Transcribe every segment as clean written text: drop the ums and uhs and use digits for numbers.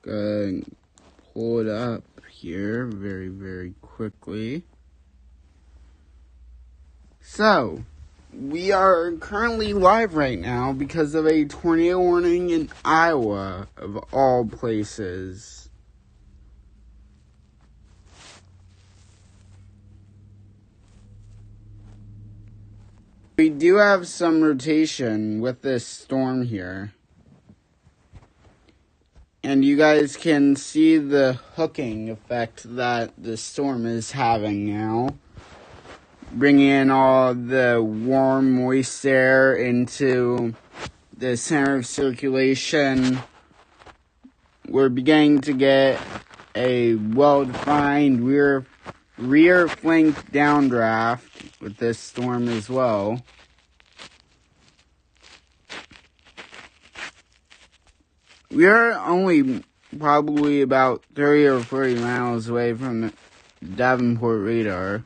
Pull it up here very, very quickly. So, we are currently live right now because of a tornado warning in Iowa, of all places. We do have some rotation with this storm here. And you guys can see the hooking effect that the storm is having now. Bringing in all the warm, moist air into the center of circulation. We're beginning to get a well-defined rear flank downdraft with this storm as well. We are only probably about 30 or 40 miles away from the Davenport radar.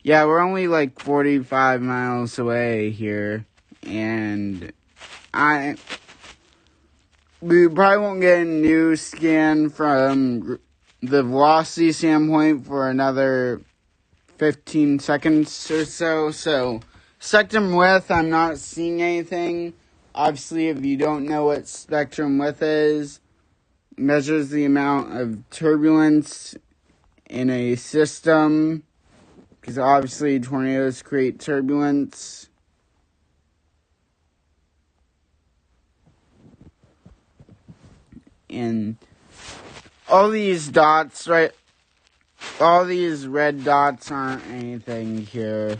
Yeah, we're only like 45 miles away here, and we probably won't get a new scan from the velocity standpoint for another 15 seconds or so. So, spectrum width, I'm not seeing anything. Obviously, if you don't know what spectrum width is, it measures the amount of turbulence in a system, because obviously tornadoes create turbulence. And all these dots, right? All these red dots aren't anything here.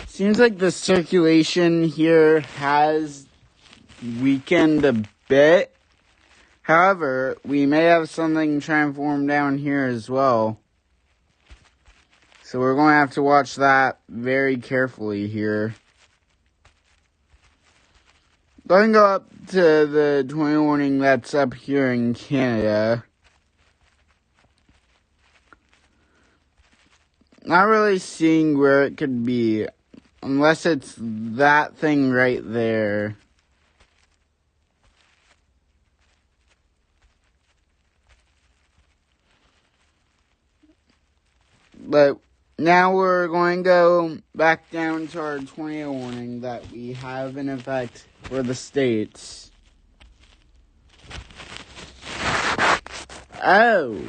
Seems like the circulation here has weakened a bit. However, we may have something trying to form down here as well. So we're going to have to watch that very carefully here. Going to go up to the tornado warning that's up here in Canada. Not really seeing where it could be, unless it's that thing right there. But now we're going to go back down to our tornado warning that we have in effect for the states. Oh.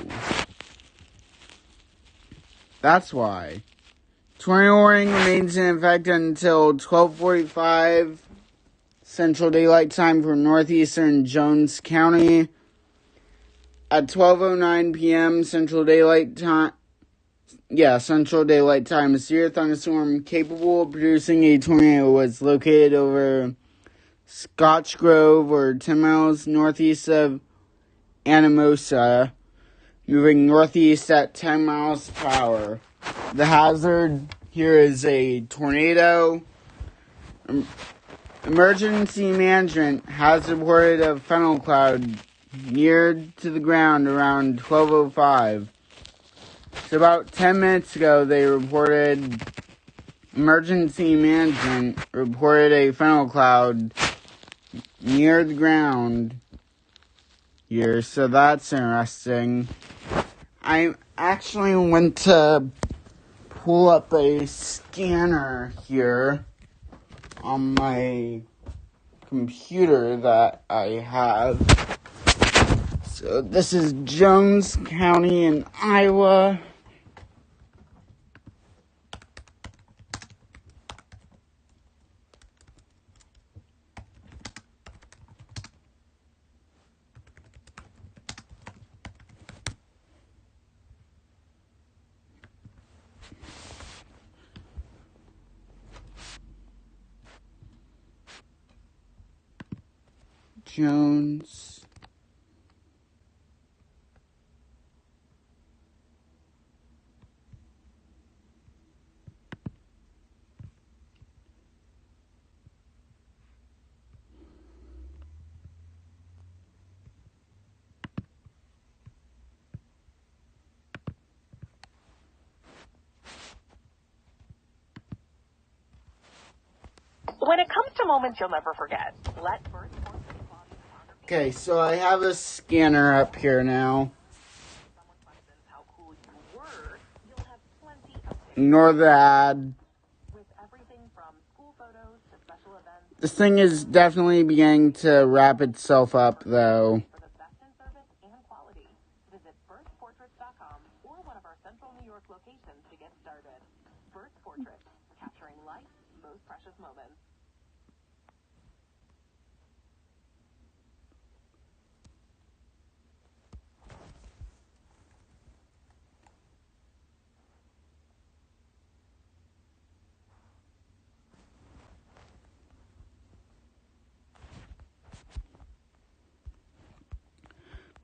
That's why. Tornado warning remains in effect until 12:45 Central Daylight Time for northeastern Jones County. At 12:09 p.m. Central Daylight Time, a severe thunderstorm capable of producing a tornado was located over Scotch Grove, or 10 miles northeast of Anamosa, moving northeast at 10 miles per hour. The hazard here is a tornado. Emergency management has reported a funnel cloud near to the ground around 12:05. So about 10 minutes ago, emergency management reported a funnel cloud near the ground here, so that's interesting. I actually went to pull up a scanner here on my computer that I have. So this is Jones County in Iowa. Jones. When it comes to moments you'll never forget, let first Okay, so I have a scanner up here now. Ignore the ad. This thing is definitely beginning to wrap itself up, though.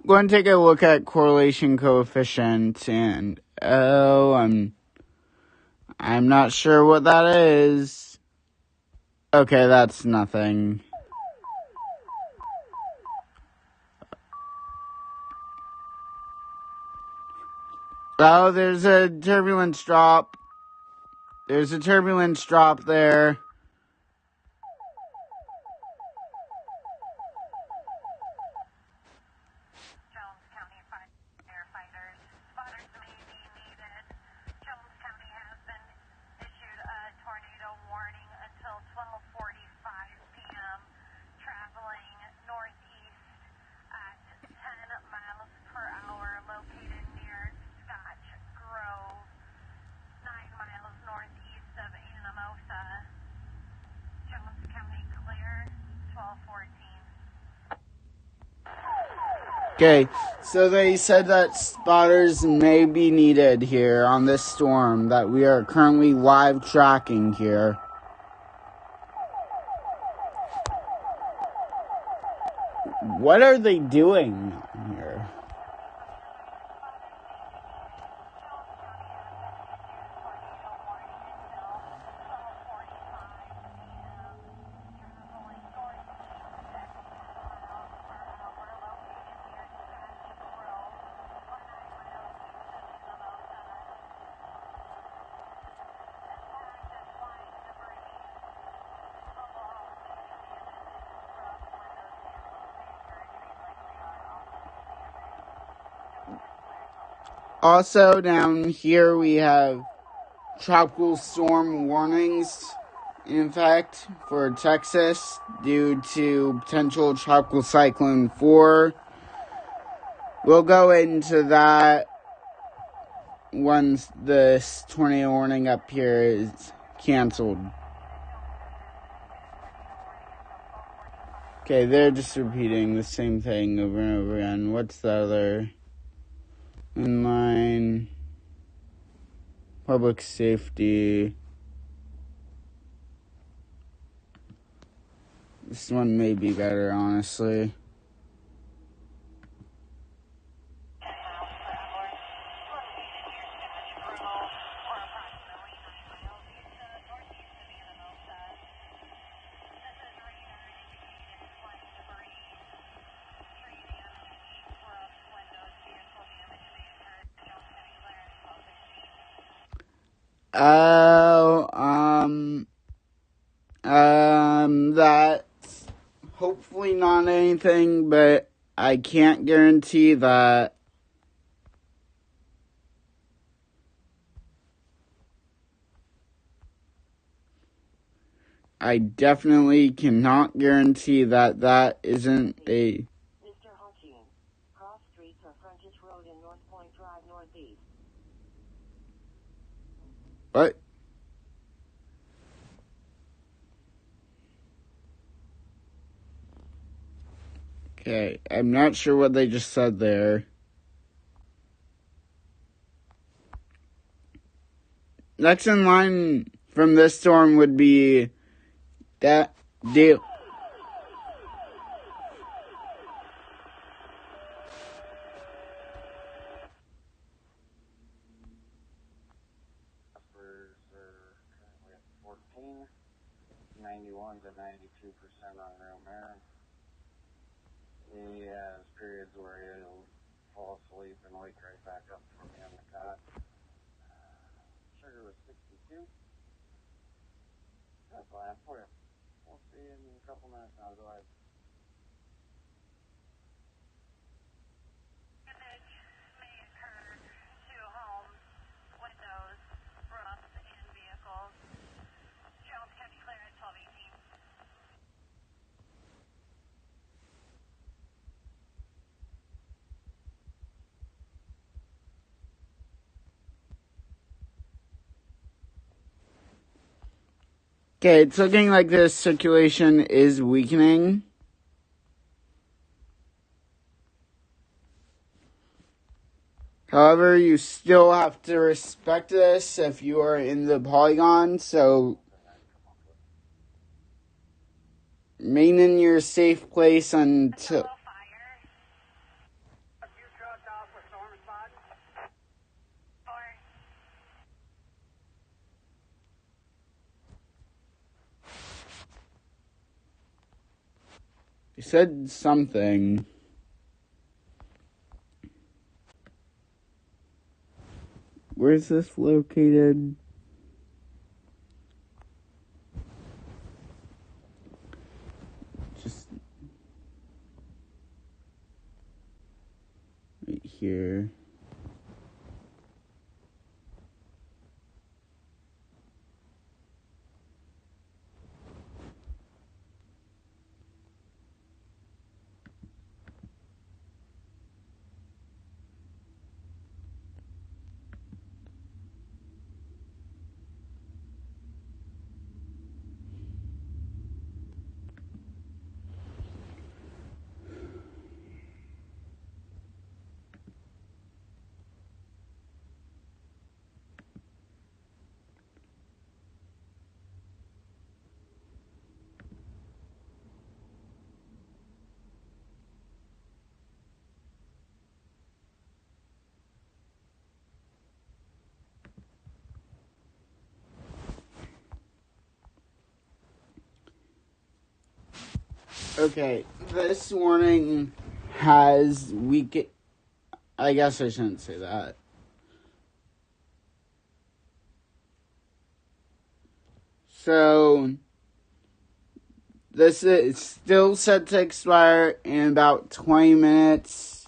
Go ahead and take a look at correlation coefficient, and I'm not sure what that is. Okay, that's nothing. Oh, there's a turbulence drop. There's a turbulence drop there. Okay, so they said that spotters may be needed here on this storm that we are currently live tracking here. What are they doing here? Also, down here we have tropical storm warnings, in fact, for Texas due to potential tropical cyclone 4. We'll go into that once this tornado warning up here is canceled. Okay, they're just repeating the same thing over and over again. What's the other? Inline, public safety. This one may be better, honestly. That's hopefully not anything, but I can't guarantee that. I definitely cannot guarantee that that isn't a... Mr. Hutching, cross streets are Frontage Road and North Point Drive Northeast. What? Okay, I'm not sure what they just said there. Next in line from this storm would be that deal. Currently at 14, 91 to 92% on Real Marin. He has periods where he'll fall asleep and wake right back up from me on the cot. Sugar was 62. That's fine for you. We'll see you in a couple minutes now. Go ahead. Okay, it's looking like the circulation is weakening. However, you still have to respect this if you are in the polygon, so remain in your safe place until... He said something. Where's this located? Just right here. Okay, this warning has I guess I shouldn't say that. So, this is still set to expire in about 20 minutes.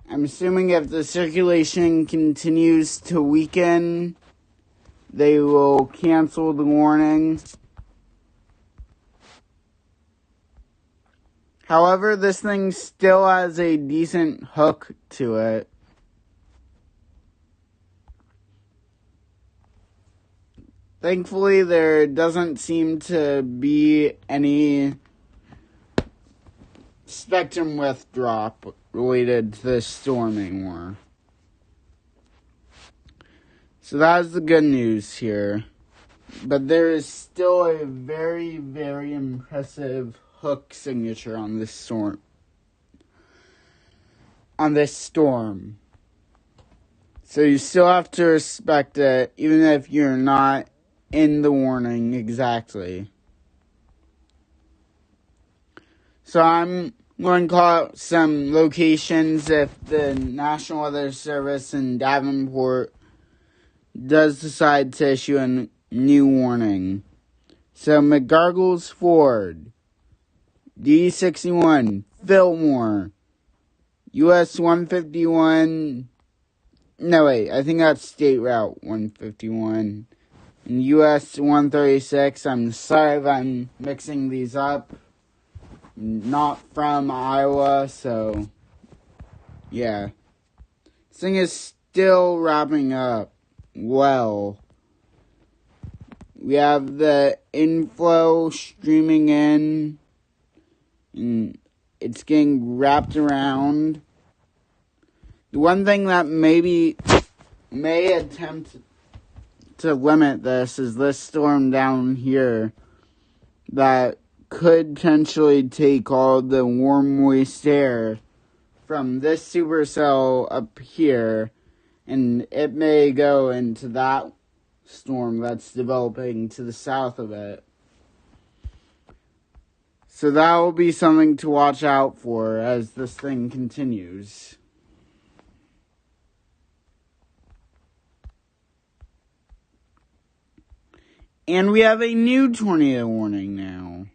I'm assuming if the circulation continues to weaken, they will cancel the warning. However, this thing still has a decent hook to it. Thankfully, there doesn't seem to be any spectrum width drop related to this storm anymore. So that's the good news here. But there is still a very, very impressive hook signature on this storm. So you still have to respect it, even if you're not in the warning exactly. So I'm going to call out some locations if the National Weather Service in Davenport does decide to issue a new warning. So McGargles Ford, D61, Fillmore, US 151, no wait, I think that's State Route 151, and US 136, I'm sorry if I'm mixing these up, I'm not from Iowa, so, yeah. This thing is still wrapping up well. We have the inflow streaming in, and it's getting wrapped around. The one thing that may attempt to limit this is this storm down here that could potentially take all the warm, moist air from this supercell up here, and it may go into that storm that's developing to the south of it. So that will be something to watch out for as this thing continues. And we have a new tornado warning now.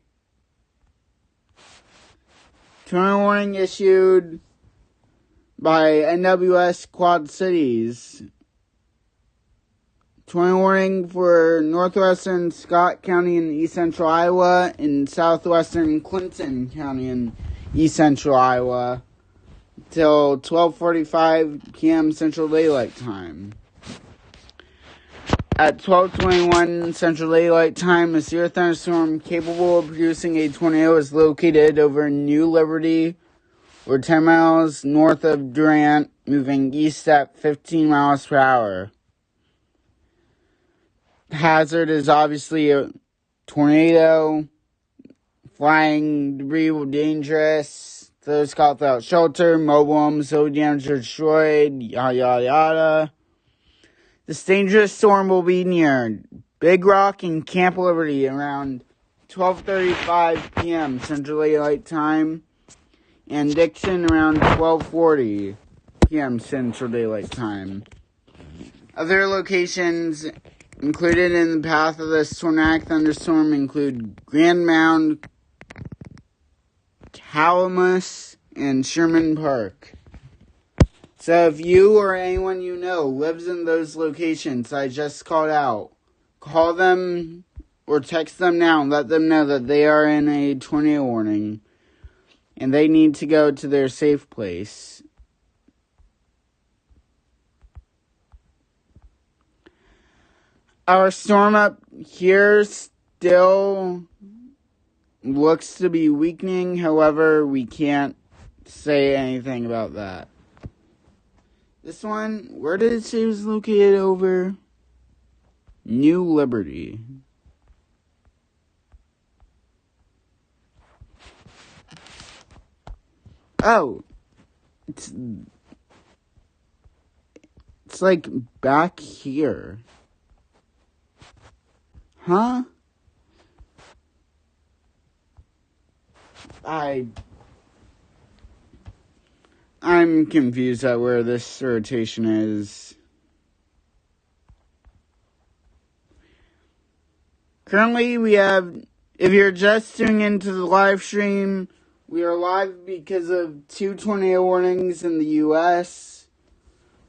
Tornado warning issued by NWS Quad Cities. Tornado warning for northwestern Scott County in east central Iowa and southwestern Clinton County in east central Iowa till 12:45 p.m. Central Daylight Time. At 12:21 Central Daylight Time, a severe thunderstorm capable of producing a tornado is located over New Liberty, or 10 miles north of Durant, moving east at 15 miles per hour. The hazard is obviously a tornado. Flying debris will be dangerous. Those caught without shelter, mobile homes so damaged or destroyed, yada yada yada. This dangerous storm will be near Big Rock and Camp Liberty around 12:35 p.m. Central Daylight Time, and Dixon around 12:40 p.m. Central Daylight Time. Other locations included in the path of this tornadic thunderstorm include Grand Mound, Calamus, and Sherman Park. So if you or anyone you know lives in those locations I just called out, call them or text them now and let them know that they are in a tornado warning and they need to go to their safe place. Our storm up here still looks to be weakening. However, we can't say anything about that. This one, where did it say it was located over? New Liberty. Oh, it's like back here. Huh? I'm confused at where this rotation is. Currently, we have, if you're just tuning into the live stream, we are live because of 2 tornado warnings in the U.S.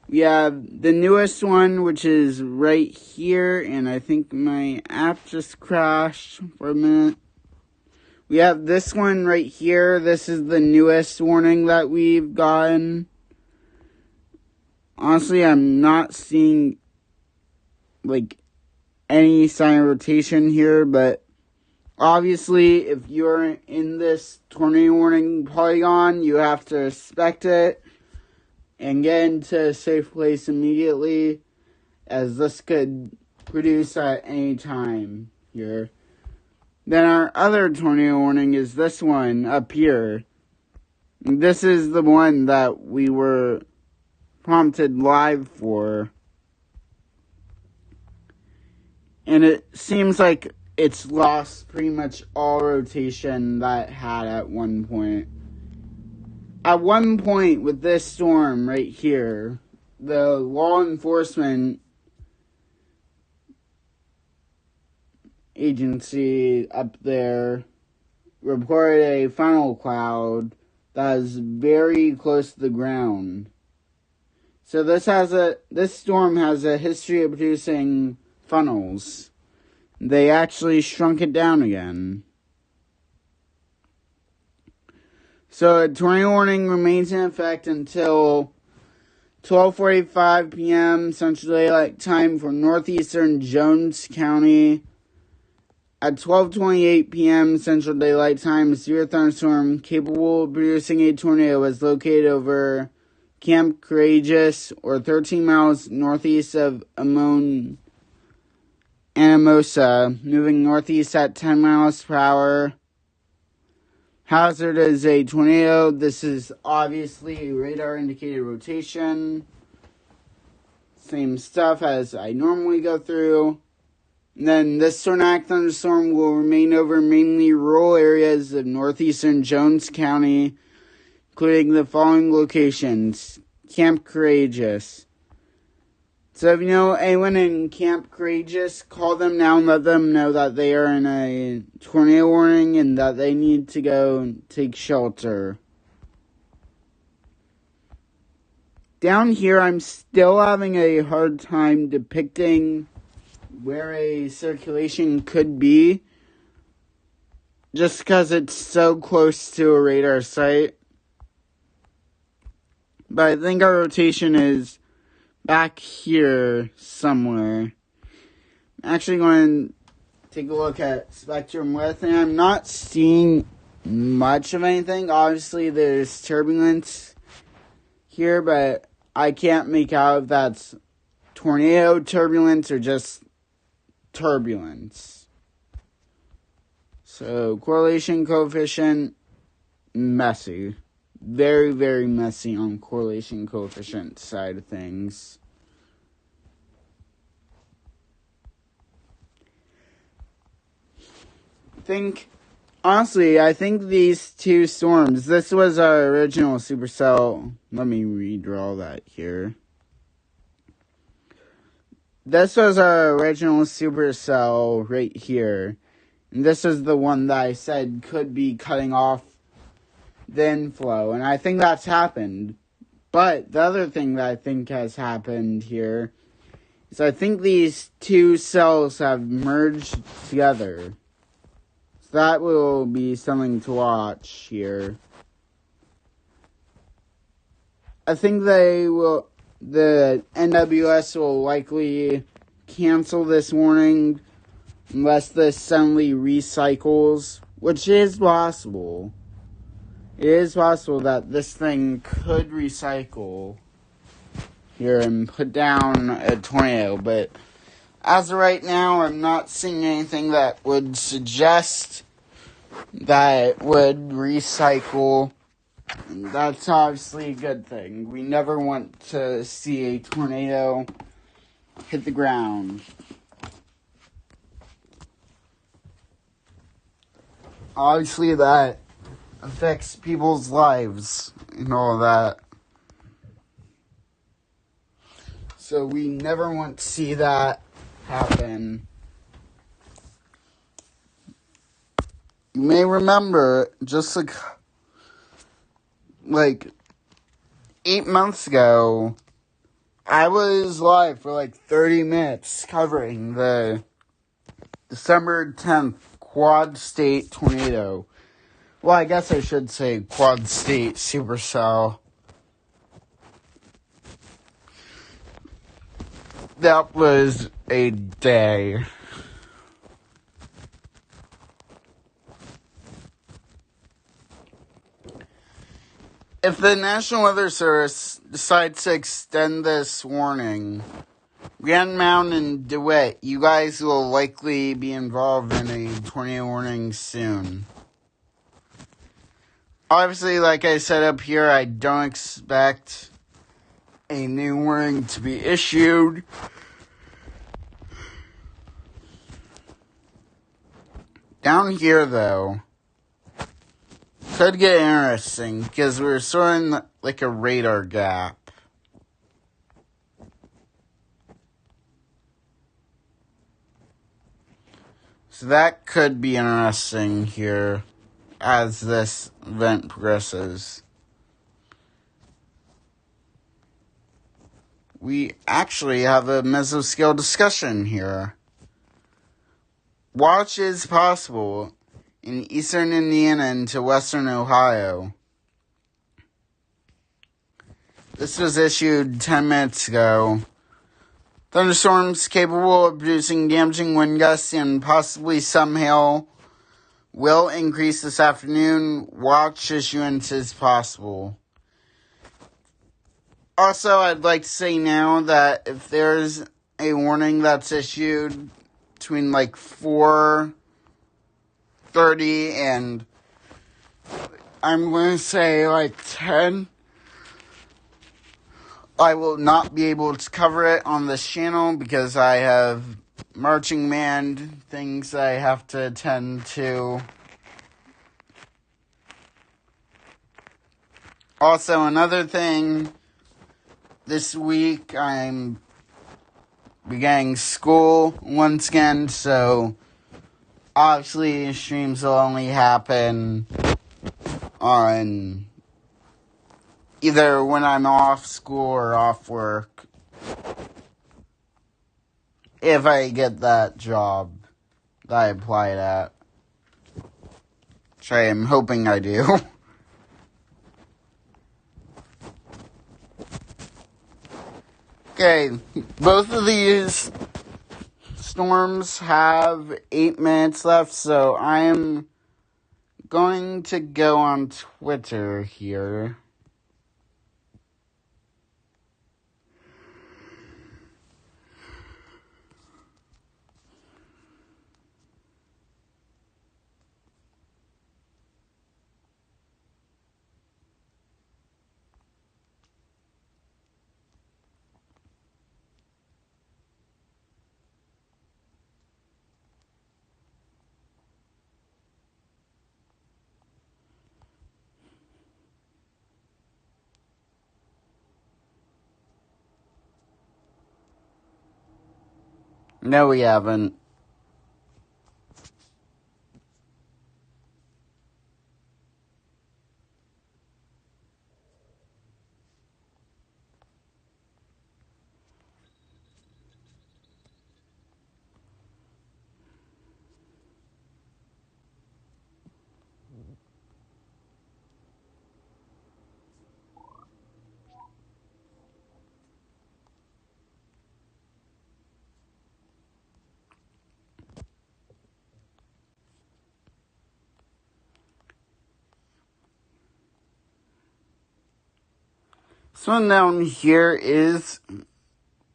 We have the newest one, which is right here, and I think my app just crashed for a minute. We have this one right here. This is the newest warning that we've gotten. Honestly, I'm not seeing, any sign of rotation here, but obviously, if you're in this tornado warning polygon, you have to respect it and get into a safe place immediately, as this could produce at any time here. Then our other tornado warning is this one up here. This is the one that we were prompted live for. And it seems like it's lost pretty much all rotation that it had at one point. At one point with this storm right here, the law enforcement agency up there reported a funnel cloud that is very close to the ground. So this storm has a history of producing funnels. They actually shrunk it down again. So a tornado warning remains in effect until 12:45 p.m. Central Daylight Time for northeastern Jones County. At 12:28 p.m. Central Daylight Time, a severe thunderstorm capable of producing a tornado was located over Camp Courageous, or 13 miles northeast of Anamosa, moving northeast at 10 miles per hour. Hazard is a tornado. This is obviously radar indicated rotation. Same stuff as I normally go through. And then this tornadic thunderstorm will remain over mainly rural areas of northeastern Jones County, including the following locations: Camp Courageous. So if you know anyone in Camp Courageous, call them now and let them know that they are in a tornado warning and that they need to go and take shelter. Down here, I'm still having a hard time depicting where a circulation could be, just because it's so close to a radar site. But I think our rotation is back here somewhere. I'm actually going to take a look at spectrum width, and I'm not seeing much of anything. Obviously, there's turbulence here, but I can't make out if that's tornado turbulence or just turbulence. So, correlation coefficient, messy. Very, very messy on correlation coefficient side of things. I think these two storms, this was our original supercell. Let me redraw that here. This was our original supercell right here. And this is the one that I said could be cutting off the inflow. And I think that's happened. But the other thing that I think has happened here is I think these two cells have merged together. So that will be something to watch here. I think the NWS will likely cancel this warning unless this suddenly recycles, which is possible. It is possible that this thing could recycle here and put down a tornado, but as of right now, I'm not seeing anything that would suggest that it would recycle. And that's obviously a good thing. We never want to see a tornado hit the ground. Obviously, that affects people's lives and all that. So we never want to see that happen. You may remember, just like 8 months ago, I was live for 30 minutes covering the December 10th Quad State tornado. Well, I guess I should say Quad State supercell. That was a day. If the National Weather Service decides to extend this warning, Grand Mountain and DeWitt, you guys will likely be involved in a tornado warning soon. Obviously, like I said up here, I don't expect a new warning to be issued. Down here, though, could get interesting because we're sort of in like a radar gap. So that could be interesting here as this event progresses. We actually have a mesoscale discussion here. Watch is possible in eastern Indiana into western Ohio. This was issued 10 minutes ago. Thunderstorms capable of producing damaging wind gusts and possibly some hail will increase this afternoon. Watch issuance is possible. Also, I'd like to say now that if there's a warning that's issued between 4:30 and I'm going to say 10, I will not be able to cover it on this channel because I have marching band things I have to attend to. Also, another thing, this week I'm beginning school once again, so obviously streams will only happen on either when I'm off school or off work. If I get that job that I applied at. Which I am hoping I do. Okay, both of these Storms have 8 minutes left, so I am going to go on Twitter here. No, we haven't. This one down here is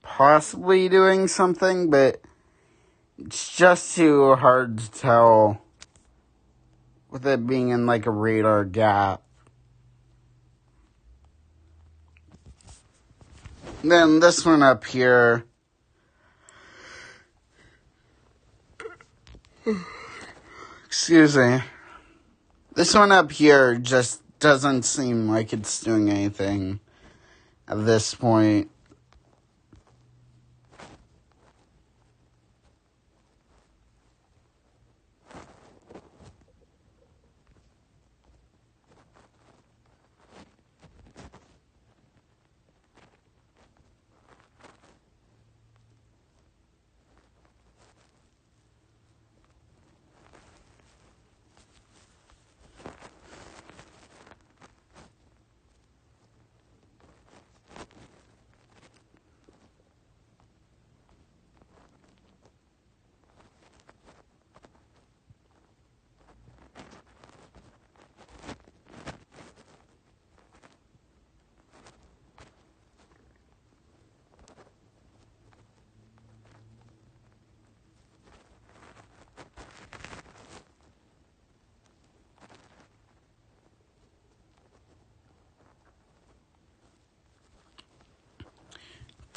possibly doing something, but it's just too hard to tell with it being in like a radar gap. Then this one up here, excuse me, this one up here just doesn't seem like it's doing anything at this point.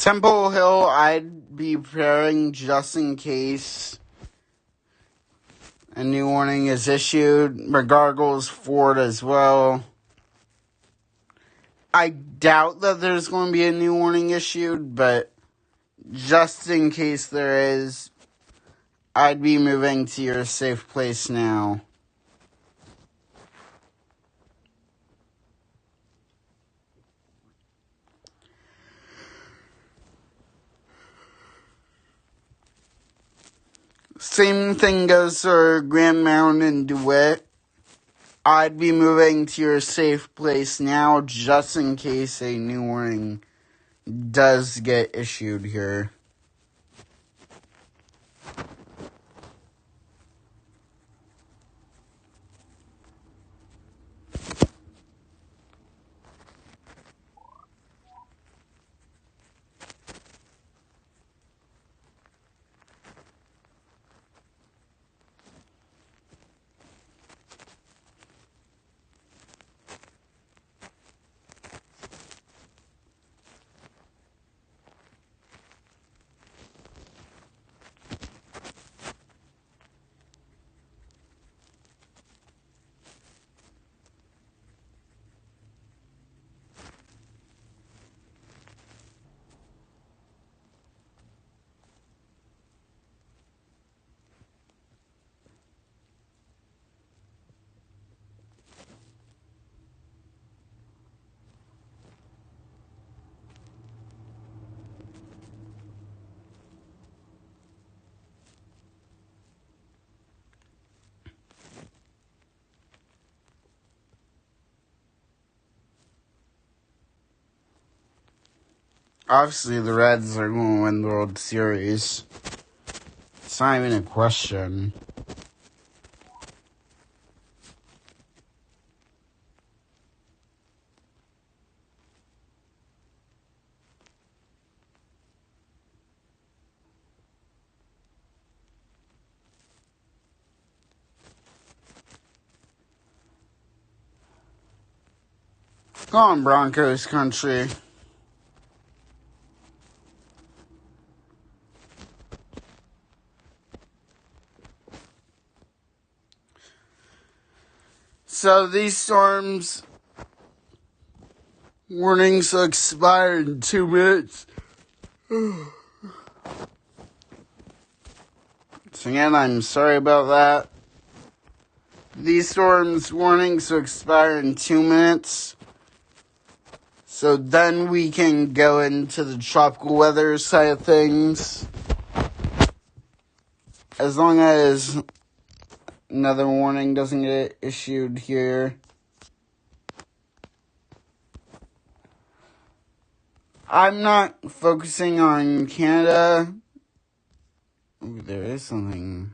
Temple Hill, I'd be preparing just in case a new warning is issued. McGargles Ford as well. I doubt that there's going to be a new warning issued, but just in case there is, I'd be moving to your safe place now. Same thing goes for Grand Mountain and DeWitt. I'd be moving to your safe place now just in case a new warning does get issued here. Obviously, the Reds are going to win the World Series. It's not even a question. Go on, Broncos country. So these storms warnings will expire in 2 minutes. So again, I'm sorry about that. These storms warnings will expire in 2 minutes. So then we can go into the tropical weather side of things. As long as another warning doesn't get issued here. I'm not focusing on Canada. Ooh, there is something.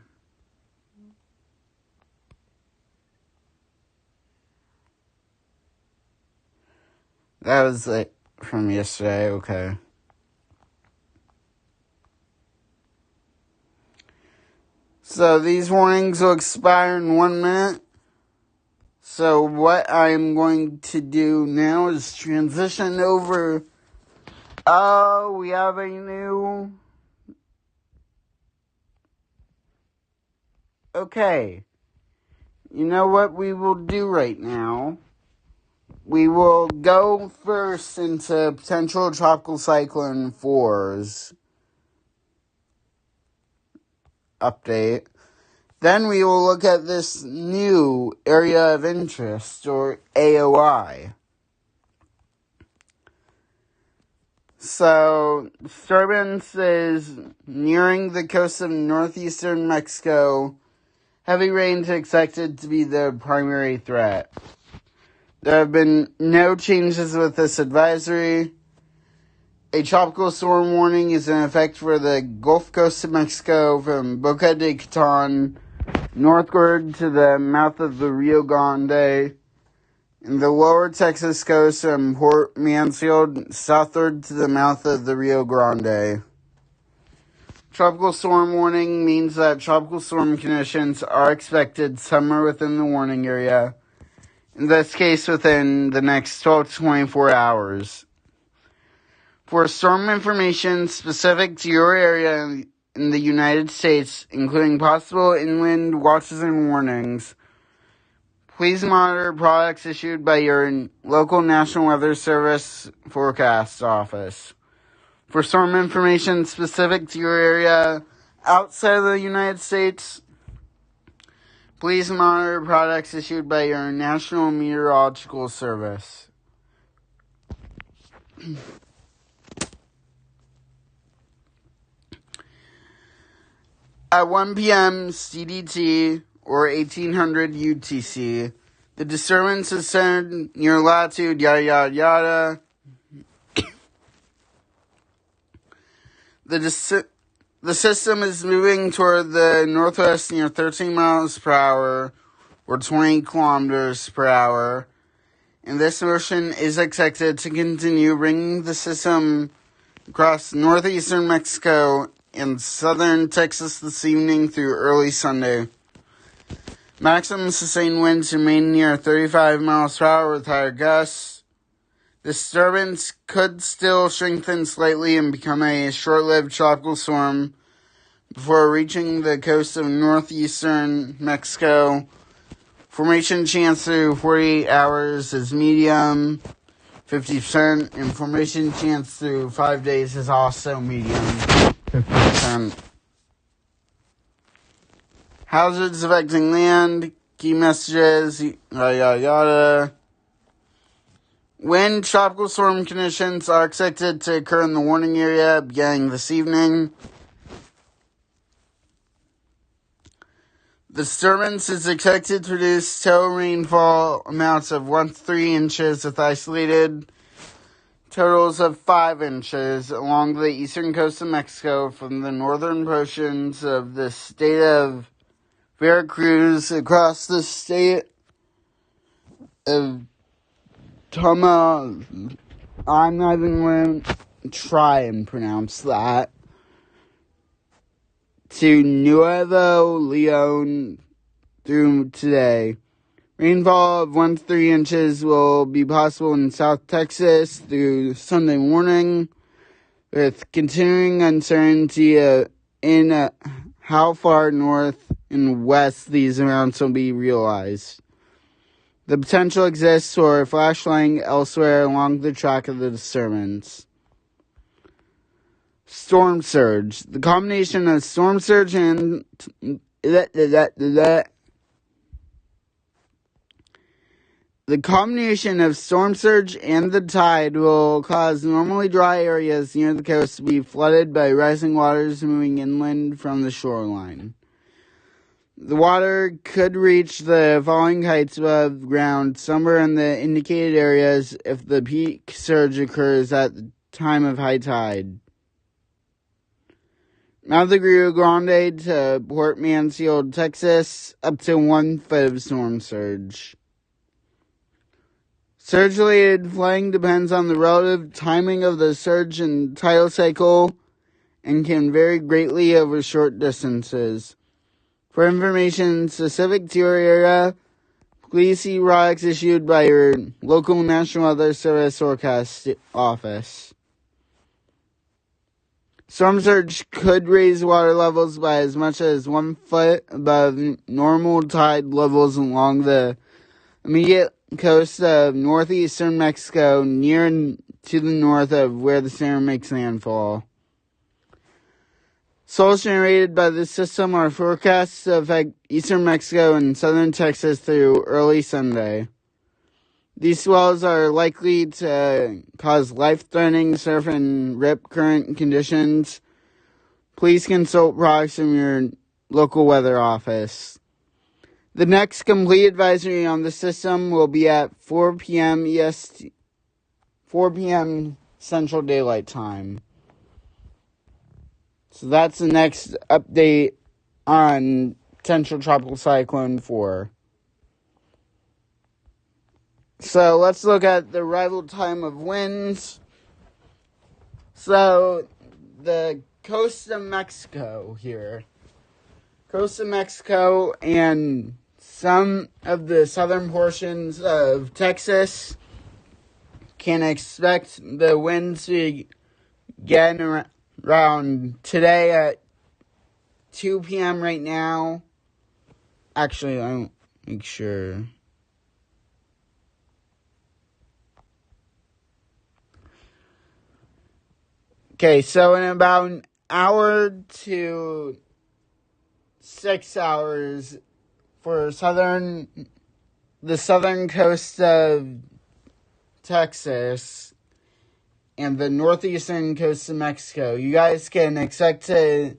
That was like from yesterday, okay. So these warnings will expire in 1 minute. So what I'm going to do now is transition over. Oh, we have a new. Okay. You know what we will do right now? We will go first into potential tropical cyclone 4's update. Then we will look at this new area of interest, or AOI. So, disturbance is nearing the coast of northeastern Mexico. Heavy rains expected to be the primary threat. There have been no changes with this advisory. A tropical storm warning is in effect for the Gulf Coast of Mexico from Boca de Raton northward to the mouth of the Rio Grande, and the lower Texas coast from Port Mansfield southward to the mouth of the Rio Grande. Tropical storm warning means that tropical storm conditions are expected somewhere within the warning area, in this case within the next 12 to 24 hours. For storm information specific to your area in the United States, including possible inland watches and warnings, please monitor products issued by your local National Weather Service forecast office. For storm information specific to your area outside of the United States, please monitor products issued by your National Meteorological Service. At 1 p.m. CDT, or 1800 UTC, the disturbance is centered near latitude yada yada yada. The system is moving toward the northwest near 13 miles per hour, or 20 kilometers per hour, and this motion is expected to continue bringing the system across northeastern Mexico and southern Texas this evening through early Sunday. Maximum sustained winds remain near 35 miles per hour with higher gusts. The disturbance could still strengthen slightly and become a short-lived tropical storm before reaching the coast of northeastern Mexico. Formation chance through 48 hours is medium, 50%, and formation chance through 5 days is also medium, 50%. Hazards affecting land, key messages, yada yada yada. When tropical storm conditions are expected to occur in the warning area beginning this evening, the disturbance is expected to produce total rainfall amounts of 1 to 3 inches with isolated totals of 5 inches along the eastern coast of Mexico from the northern portions of the state of Veracruz across the state of Toma. I'm not even going to try and pronounce that. To Nuevo Leon through today. Rainfall of 1 to 3 inches will be possible in South Texas through Sunday morning, with continuing uncertainty in how far north and west these amounts will be realized. The potential exists for flash flooding elsewhere along the track of the disturbance. Storm surge. The combination of storm surge and the combination of storm surge and the tide will cause normally dry areas near the coast to be flooded by rising waters moving inland from the shoreline. The water could reach the falling heights above ground somewhere in the indicated areas if the peak surge occurs at the time of high tide. Mouth of the Rio Grande to Port Mansfield, Texas, up to 1 foot of storm surge. Surge-related flooding depends on the relative timing of the surge and tidal cycle and can vary greatly over short distances. For information specific to your area, please see products issued by your local National Weather Service forecast office. Storm surge could raise water levels by as much as 1 foot above normal tide levels along the immediate coast of northeastern Mexico, near to the north of where the storm makes landfall. Swells generated by this system are forecast to affect eastern Mexico and southern Texas through early Sunday. These swells are likely to cause life-threatening surf and rip current conditions. Please consult products from your local weather office. The next complete advisory on the system will be at 4 p.m. EST, 4 p.m. Central Daylight Time. So that's the next update on potential tropical cyclone 4. So let's look at the arrival time of winds. So the coast of Mexico here. Coast of Mexico and some of the southern portions of Texas can expect the winds to get around today at 2 p.m. right now. Actually, I'll make sure. Okay, so in about an hour to 6 hours for the southern coast of Texas and the northeastern coast of Mexico, you guys can expect to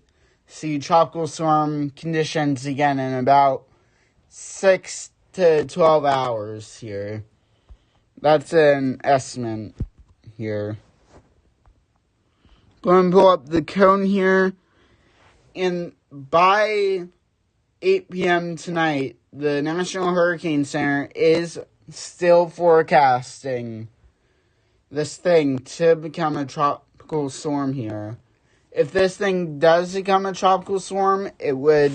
see tropical storm conditions again in about 6 to 12 hours here. That's an estimate here. Go and pull up the cone here, and by 8 p.m. tonight, the National Hurricane Center is still forecasting this thing to become a tropical storm here. If this thing does become a tropical storm, it would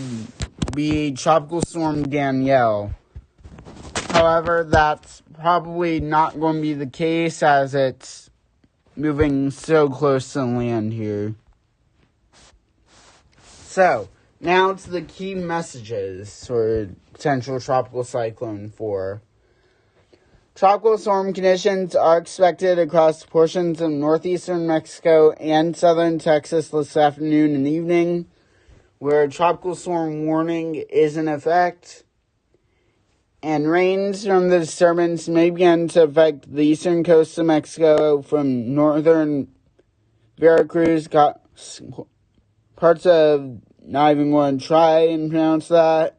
be Tropical Storm Danielle. However, that's probably not going to be the case as it's moving so close to land here. So, now to the key messages for potential tropical cyclone 4. Tropical storm conditions are expected across portions of northeastern Mexico and southern Texas this afternoon and evening, where a tropical storm warning is in effect. And rains from the disturbance may begin to affect the eastern coast of Mexico from northern Veracruz, parts of, not even going to try and pronounce that,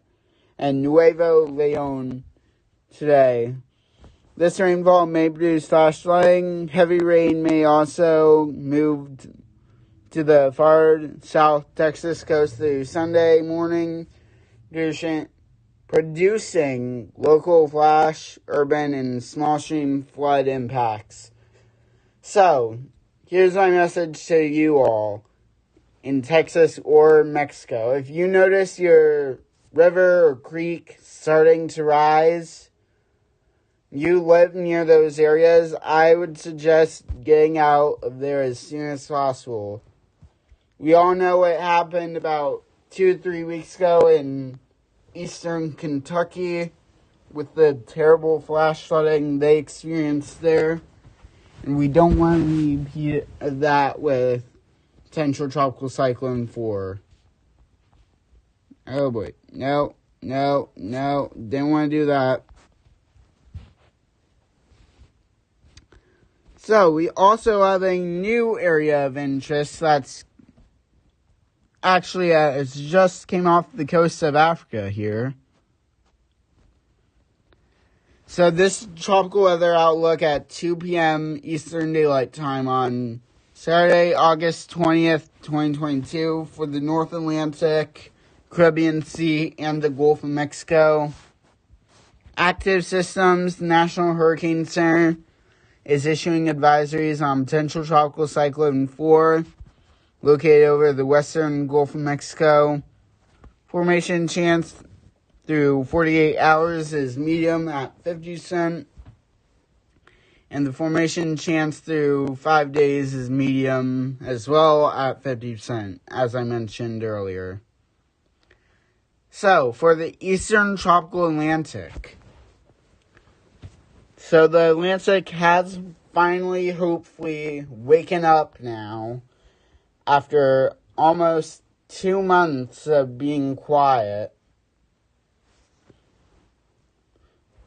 and Nuevo Leon today. This rainfall may produce flash flooding. Heavy rain may also move to the far south Texas coast through Sunday morning, producing local flash, urban, and small stream flood impacts. So, here's my message to you all in Texas or Mexico. If you notice your river or creek starting to rise, you live near those areas, I would suggest getting out of there as soon as possible. We all know what happened about 2-3 weeks ago in eastern Kentucky with the terrible flash flooding they experienced there. And we don't want to repeat that with potential tropical cyclone 4. Oh boy. No. Didn't want to do that. So, we also have a new area of interest that's actually, it just came off the coast of Africa here. So this tropical weather outlook at 2 p.m. Eastern Daylight Time on Saturday, August 20th, 2022 for the North Atlantic, Caribbean Sea, and the Gulf of Mexico. Active systems, the National Hurricane Center is issuing advisories on potential tropical cyclone 4 located over the western Gulf of Mexico. Formation chance through 48 hours is medium at 50%. And the formation chance through 5 days is medium as well at 50%, as I mentioned earlier. So, for the eastern tropical Atlantic. So, the Atlantic has finally, hopefully, waken up now after almost 2 months of being quiet.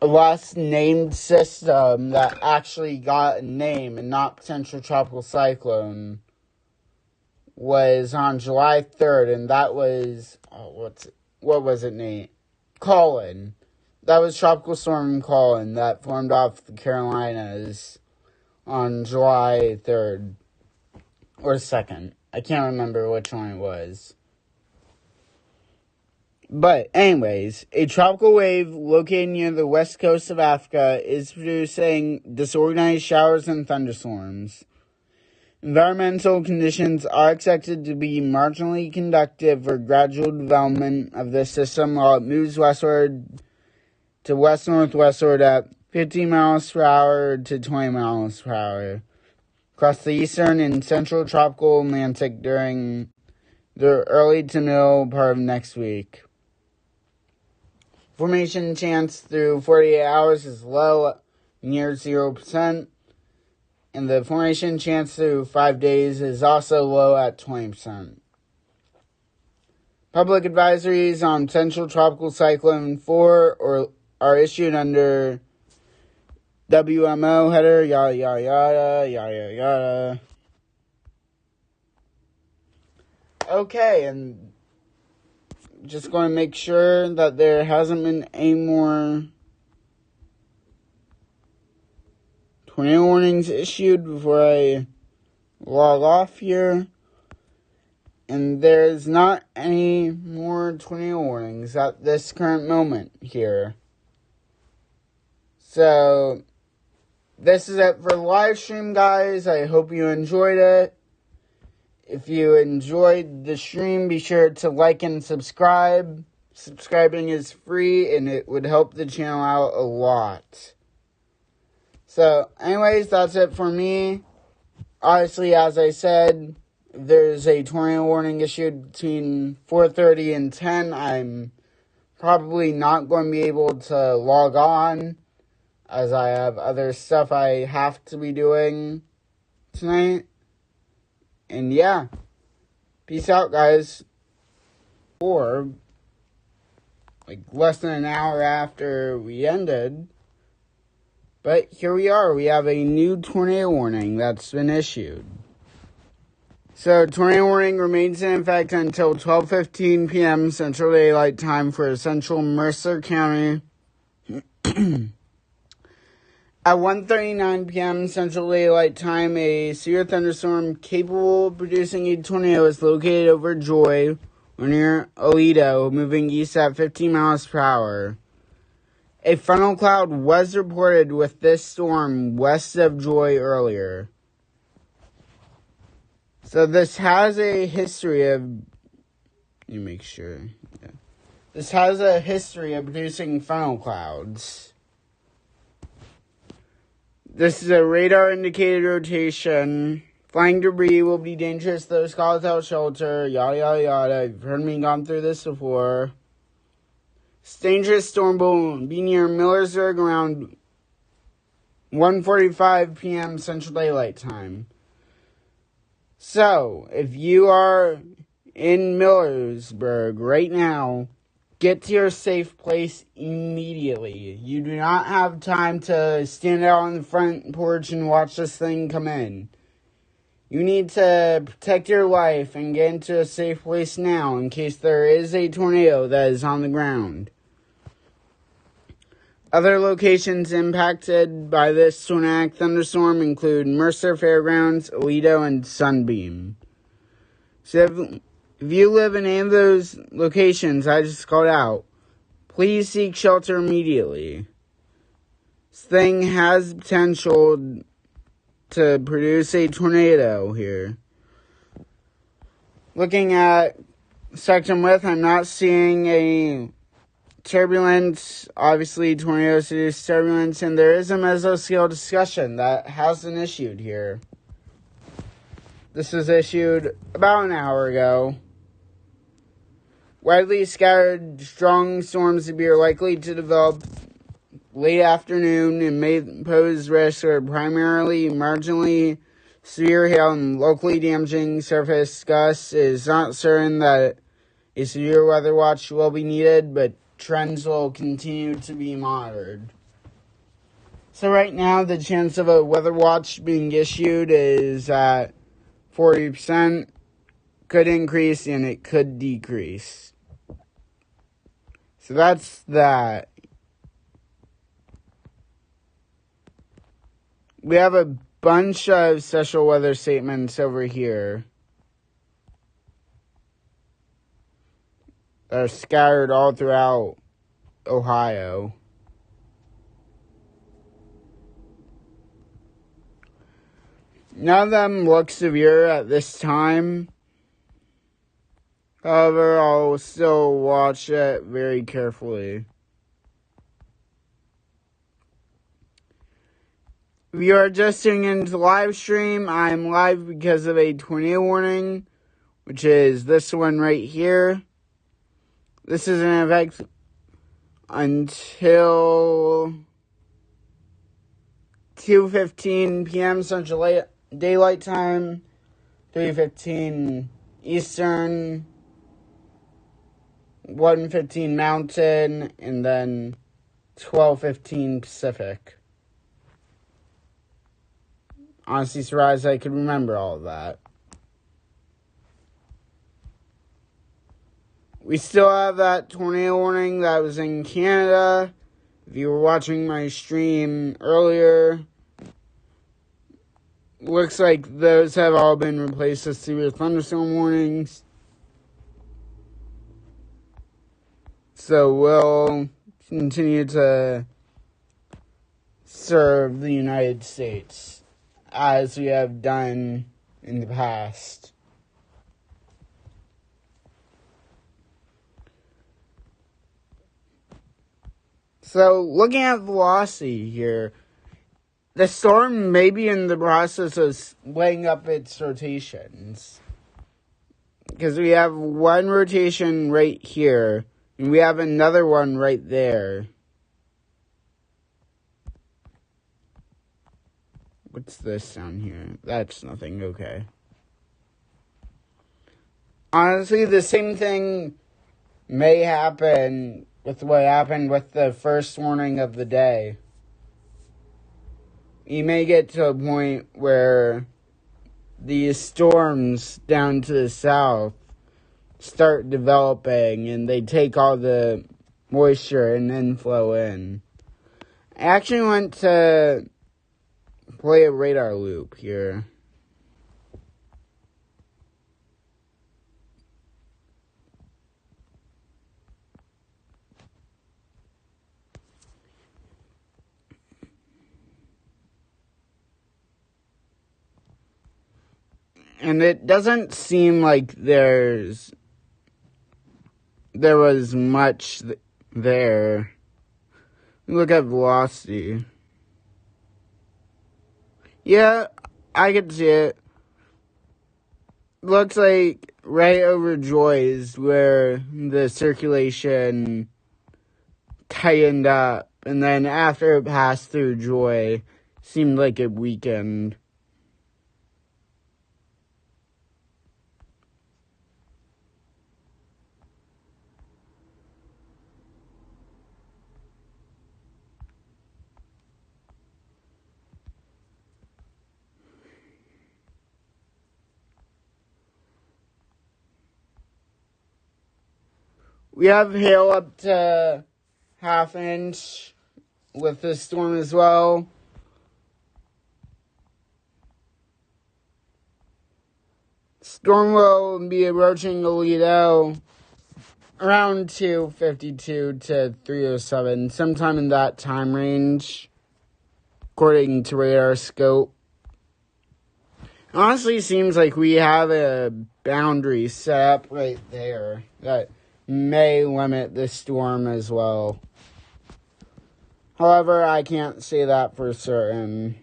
The last named system that actually got a name and not potential tropical cyclone was on July 3rd, and that was, what was it, Nate? Colin. That was Tropical Storm Colin that formed off the Carolinas on July 3rd or 2nd. I can't remember which one it was. But anyways, a tropical wave located near the west coast of Africa is producing disorganized showers and thunderstorms. Environmental conditions are expected to be marginally conducive for gradual development of this system while it moves westward to west-northwestward at 15 miles per hour to 20 miles per hour across the eastern and central tropical Atlantic during the early to middle part of next week. Formation chance through 48 hours is low, near 0%, and the formation chance through 5 days is also low at 20%. Public advisories on potential tropical cyclone 4 are issued under WMO header, yada, yada, yada, yada, yada. Okay, and just going to make sure that there hasn't been any more tornado warnings issued before I log off here. And there's not any more tornado warnings at this current moment here. So, this is it for the live stream, guys. I hope you enjoyed it. If you enjoyed the stream, be sure to like and subscribe. Subscribing is free, and it would help the channel out a lot. So, anyways, that's it for me. Obviously, as I said, there's a tornado warning issued between 4:30 and 10. I'm probably not going to be able to log on, as I have other stuff I have to be doing tonight. And yeah, peace out, guys. Or, like, less than an hour after we ended. But here we are. We have a new tornado warning that's been issued. So, tornado warning remains in effect until 12:15 p.m. Central Daylight Time for central Mercer County At 1:39 p.m. Central Daylight Time, a severe thunderstorm capable of producing a tornado is located over Joy, or near Aledo, moving east at 15 miles per hour. A funnel cloud was reported with this storm west of Joy earlier. So this has a history of... You make sure. Yeah. This has a history of producing funnel clouds. This is a radar-indicated rotation. Flying debris will be dangerous to those called without shelter. Yada, yada, yada. You've heard me gone through this before. This dangerous storm will be near Millersburg around 1:45 p.m. Central Daylight Time. So, if you are in Millersburg right now, get to your safe place immediately. You do not have time to stand out on the front porch and watch this thing come in. You need to protect your life and get into a safe place now in case there is a tornado that is on the ground. Other locations impacted by this tornadic thunderstorm include Mercer Fairgrounds, Aledo, and Sunbeam. So if you live in any of those locations I just called out, please seek shelter immediately. This thing has potential to produce a tornado here. Looking at spectrum width, I'm not seeing a turbulence. Obviously, tornadoes produce turbulence, and there is a mesoscale discussion that has been issued here. This was issued about an hour ago. Widely scattered strong storms are likely to develop late afternoon and may pose risks for primarily marginally severe hail and locally damaging surface gusts. It is not certain that a severe weather watch will be needed, but trends will continue to be monitored. So right now, the chance of a weather watch being issued is at 40%. Could increase and it could decrease. So that's that. We have a bunch of special weather statements over here that are scattered all throughout Ohio. None of them look severe at this time. However, I'll still watch it very carefully. If you are just tuning into the live stream, I'm live because of a tornado warning, which is this one right here. This is in effect until 2:15 p.m. Central Daylight Time, 3:15 Eastern, 1:15 Mountain, and then 12:15 Pacific. Honestly, surprised I could remember all of that. We still have that tornado warning that was in Canada. If you were watching my stream earlier, looks like those have all been replaced with severe thunderstorm warnings. So we'll continue to serve the United States as we have done in the past. So, looking at velocity here, the storm may be in the process of laying up its rotations. Because we have one rotation right here, and we have another one right there. What's this down here? That's nothing, okay. Honestly, the same thing may happen with what happened with the first warning of the day. You may get to a point where these storms down to the south start developing and they take all the moisture and then flow in. I actually went to play a radar loop here. And it doesn't seem like there was much there. Look at velocity. Yeah, I could see it. Looks like right over Joy is where the circulation tightened up. And then after it passed through Joy, seemed like it weakened. We have hail up to ½ inch with this storm as well. Storm will be approaching Aledo around 2:52 to 3:07, sometime in that time range, according to radar scope. Honestly, seems like we have a boundary set up right there that may limit the storm as well. However, I can't say that for certain.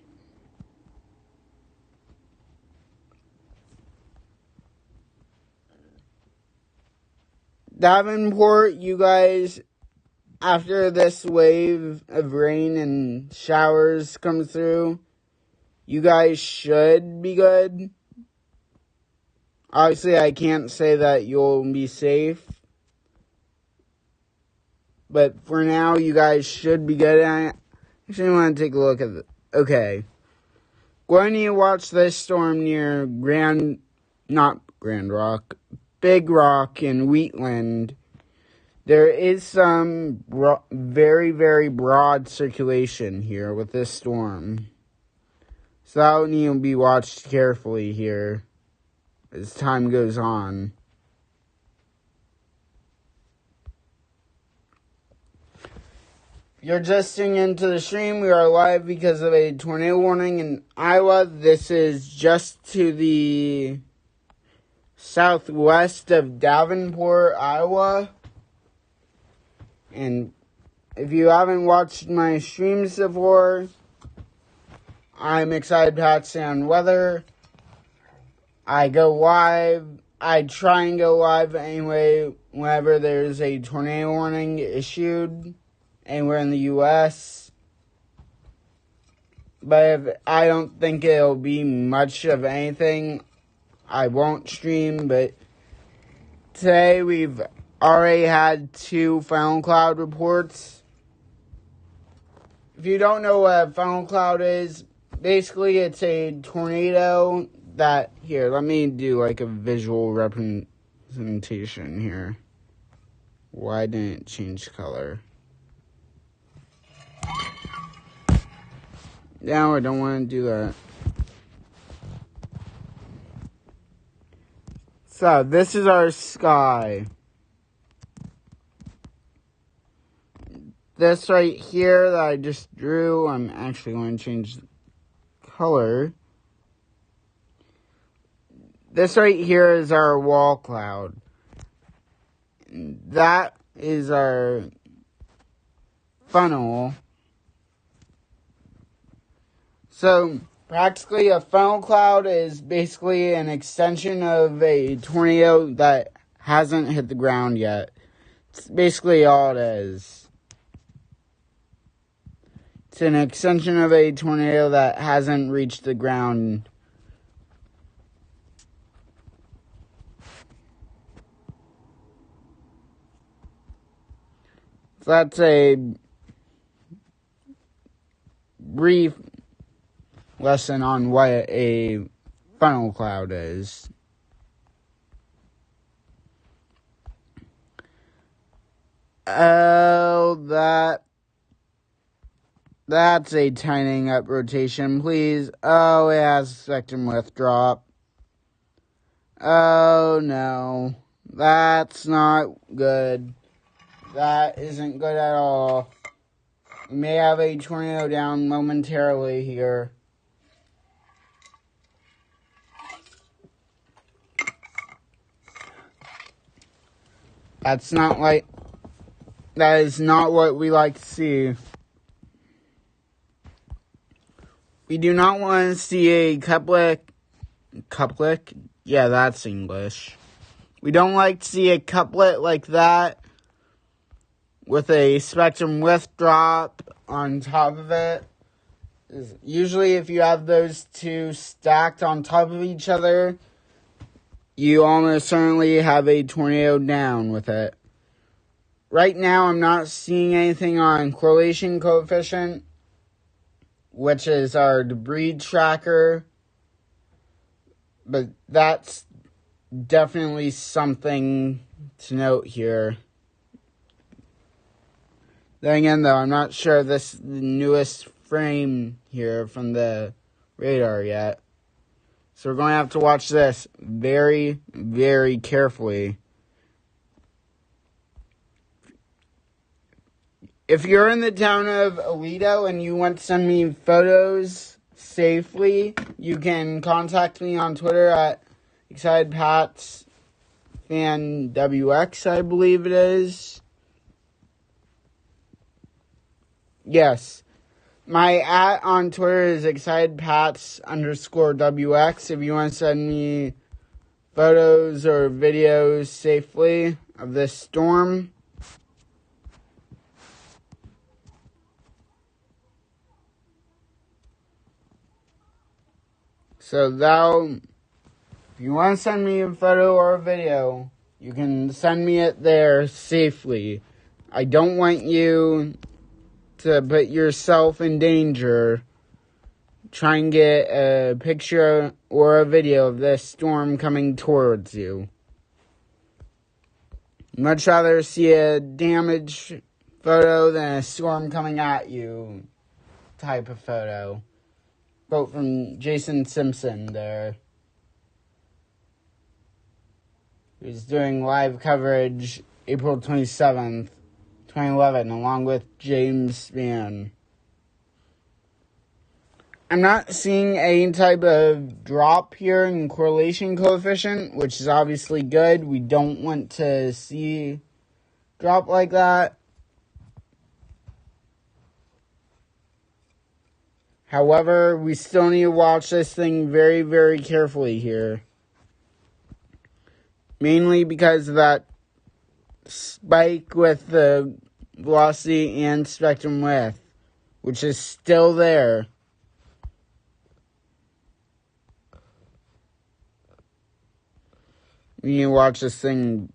Davenport, you guys, after this wave of rain and showers comes through, you guys should be good. Obviously, I can't say that you'll be safe. But for now, you guys should be good. I actually want to take a look at it. Okay. Going to watch this storm near Big Rock and Wheatland. There is some very, very broad circulation here with this storm. So that will need to be watched carefully here as time goes on. If you're just tuning into the stream, we are live because of a tornado warning in Iowa. This is just to the southwest of Davenport, Iowa. And if you haven't watched my streams before, I'm Excited Patsy on weather. I go live. I try and go live anyway whenever there's a tornado warning issued anywhere in the U.S. But if I don't think it'll be much of anything, I won't stream. But today we've already had 2 funnel cloud reports. If you don't know what a funnel cloud is, basically it's a tornado that, here, let me do like a visual representation here. Why didn't it change color? No, I don't want to do that. So, this is our sky. This right here that I just drew, I'm actually going to change the color. This right here is our wall cloud. That is our funnel. So, practically a funnel cloud is basically an extension of a tornado that hasn't hit the ground yet. It's basically all it is. It's an extension of a tornado that hasn't reached the ground. So that's a brief lesson on what a funnel cloud is. That That's a tightening up rotation, please. Oh, it has spectrum width drop. Oh, no. That's not good. That isn't good at all. We may have a tornado down momentarily here. That is not what we like to see. We do not want to see a couplet? Yeah, that's English. We don't like to see a couplet like that with a spectrum width drop on top of it. Usually if you have those two stacked on top of each other, you almost certainly have a tornado down with it. Right now, I'm not seeing anything on correlation coefficient, which is our debris tracker, but that's definitely something to note here. Then again, though, I'm not sure this is the newest frame here from the radar yet. So we're going to have to watch this very, very carefully. If you're in the town of Aledo and you want to send me photos safely, you can contact me on Twitter at ExcitedPatsFanWX, I believe it is. Yes. My @ on Twitter is ExcitedPats_WX. If you want to send me photos or videos safely of this storm. So if you want to send me a photo or a video, you can send me it there safely. I don't want you to put yourself in danger. Try and get a picture or a video of this storm coming towards you. Much rather see a damaged photo than a storm coming at you type of photo. Quote from Jason Simpson there. He was doing live coverage April 27th, 2011, along with James Spann. I'm not seeing any type of drop here in correlation coefficient, which is obviously good. We don't want to see drop like that. However, we still need to watch this thing very, very carefully here. Mainly because of that spike with the velocity and spectrum width, which is still there. We need to watch this thing.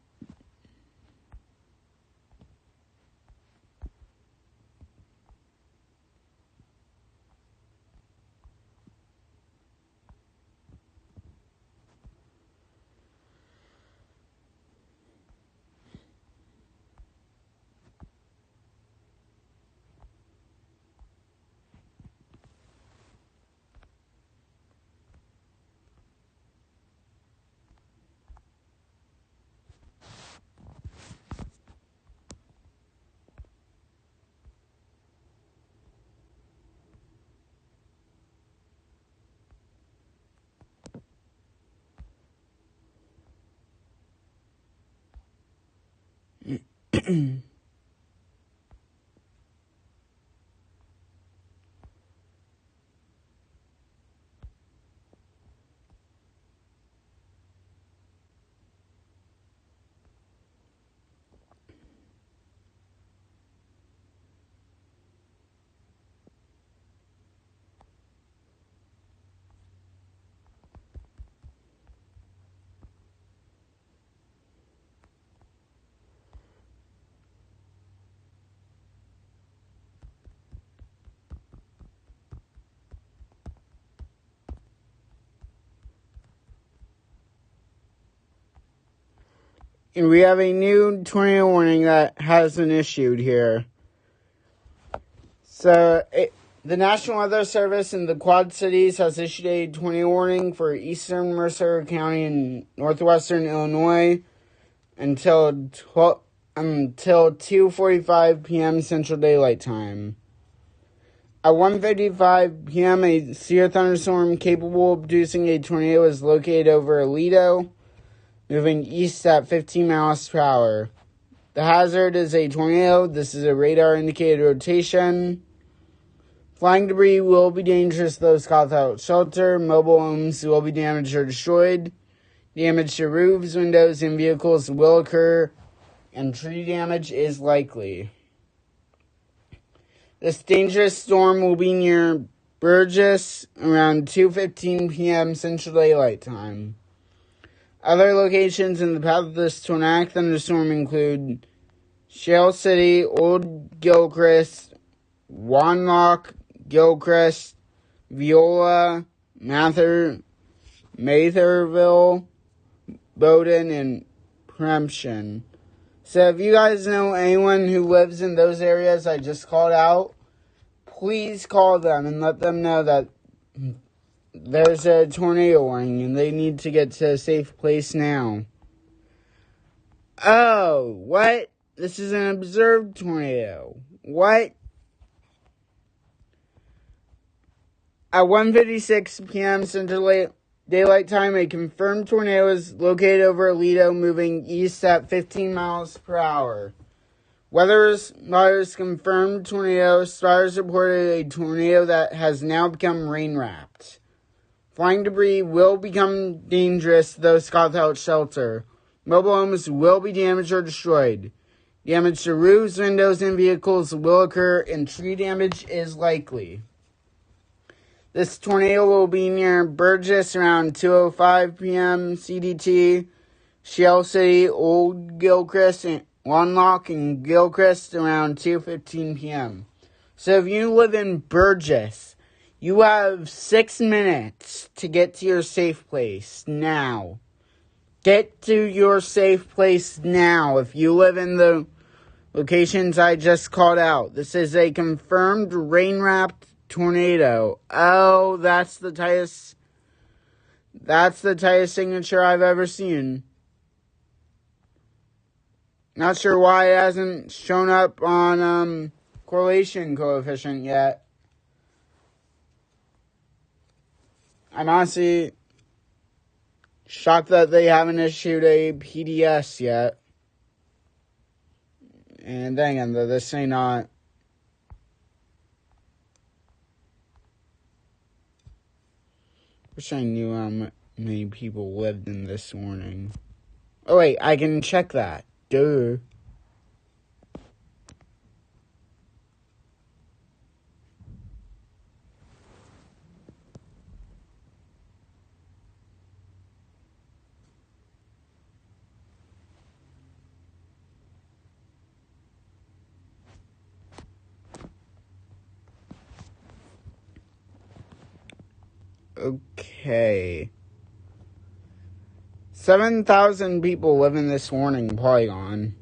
And we have a new tornado warning that has been issued here. So The National Weather Service in the Quad Cities has issued a tornado warning for eastern Mercer County and northwestern Illinois until 2:45 p.m. Central Daylight Time. At 1:55 p.m., a severe thunderstorm capable of producing a tornado is located over Aledo, moving east at 15 miles per hour. The hazard is a tornado. This is a radar-indicated rotation. Flying debris will be dangerous to those caught without shelter. Mobile homes will be damaged or destroyed. Damage to roofs, windows, and vehicles will occur, and tree damage is likely. This dangerous storm will be near Burgess around 2:15 p.m. Central Daylight Time. Other locations in the path of this tornadic thunderstorm include Shale City, Old Gilchrist, Wanlock, Gilchrist, Viola, Matherville, Bowdoin, and Premption. So if you guys know anyone who lives in those areas I just called out, please call them and let them know that there's a tornado warning and they need to get to a safe place now. Oh, what? This is an observed tornado. What? At 1:56 p.m. Central Daylight Time, a confirmed tornado is located over Aledo, moving east at 15 miles per hour. Weather Spotters confirmed tornado. Spotters reported a tornado that has now become rain-wrapped. Flying debris will become dangerous to those caught without shelter. Mobile homes will be damaged or destroyed. Damage to roofs, windows, and vehicles will occur, and tree damage is likely. This tornado will be near Burgess around 2:05 p.m. CDT, Shale City, Old Gilchrist, and Wanlock, and Gilchrist around 2:15 p.m. So if you live in Burgess, you have 6 minutes to get to your safe place now. Get to your safe place now if you live in the locations I just called out. This is a confirmed rain-wrapped tornado. Oh, that's the tightest signature I've ever seen. Not sure why it hasn't shown up on correlation coefficient yet. I'm honestly shocked that they haven't issued a PDS yet. And dang it, this ain't not. Wish I knew how many people lived in this warning. Oh wait, I can check that. Duh. Okay. 7,000 people live in this warning polygon.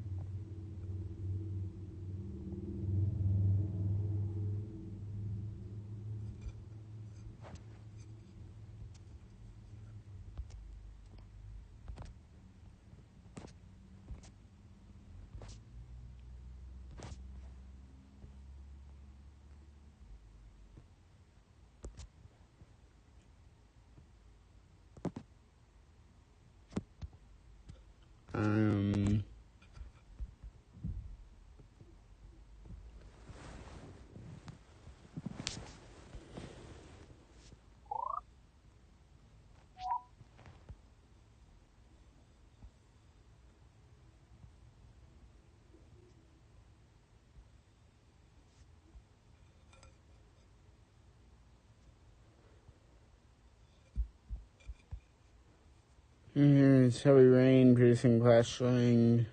It's heavy rain producing clashing.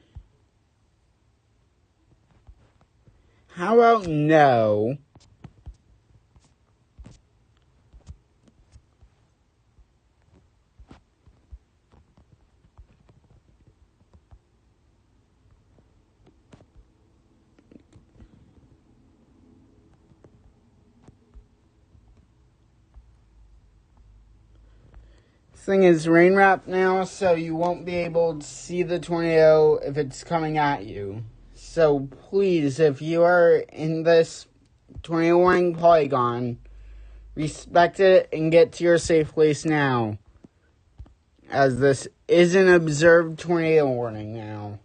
How about no? thing is rain wrapped now, so you won't be able to see the tornado if it's coming at you. So please, if you are in this tornado warning polygon, respect it and get to your safe place now, as this is an observed tornado warning now.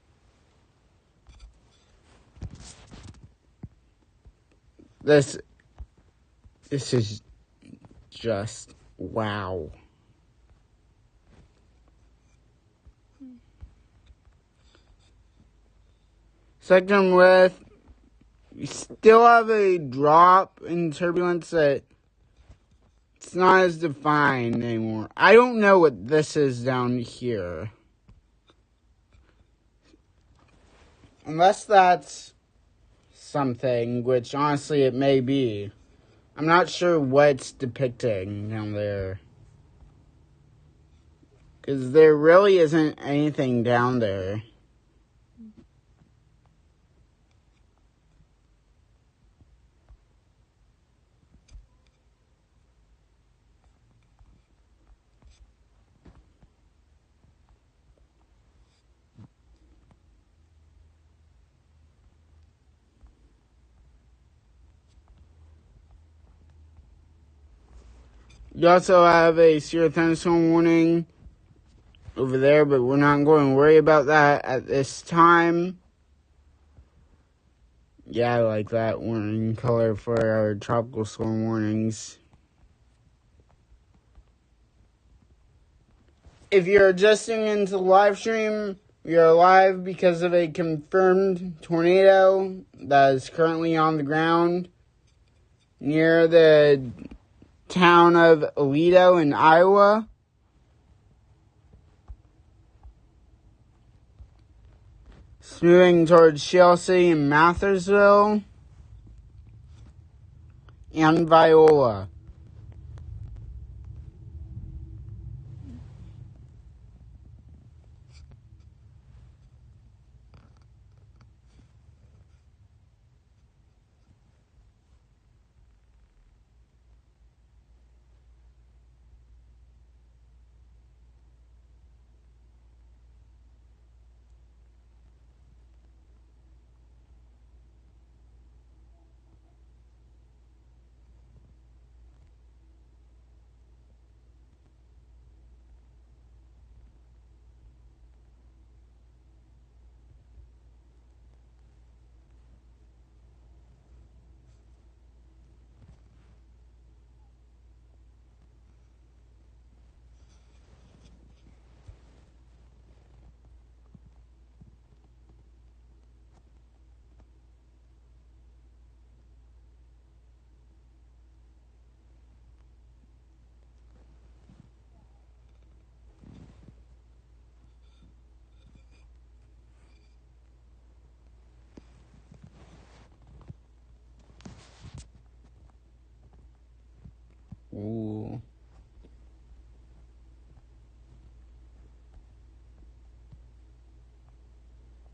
This is just wow. Sector with, we still have a drop in turbulence that it's not as defined anymore. I don't know what this is down here. Unless that's something, which honestly it may be. I'm not sure what it's depicting down there. Because there really isn't anything down there. You also have a severe thunderstorm warning over there, but we're not going to worry about that at this time. Yeah, I like that warning color for our tropical storm warnings. If you're just tuning into the live stream, we are live because of a confirmed tornado that is currently on the ground near the town of Aledo in Iowa. It's moving towards Chelsea and Mathersville and Viola. Ooh.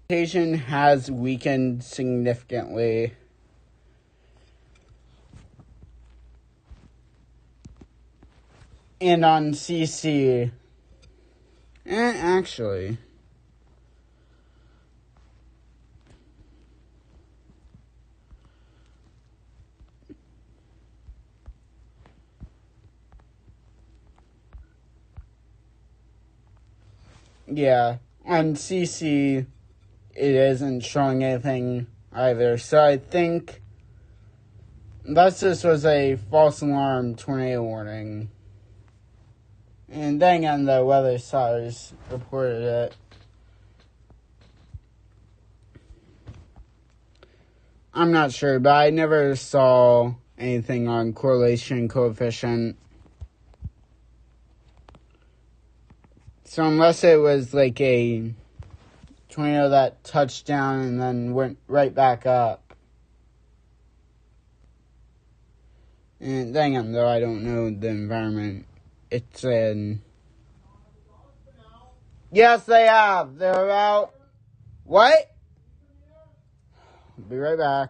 Precipitation has weakened significantly. And on CC, actually, yeah, on CC, it isn't showing anything either. So I think this was a false alarm tornado warning. And then on the weather stars reported it. I'm not sure, but I never saw anything on correlation coefficient. So unless it was like a tornado that touched down and then went right back up. And dang it, though I don't know the environment it's in. Yes, they have. They're about... What? I'll be right back.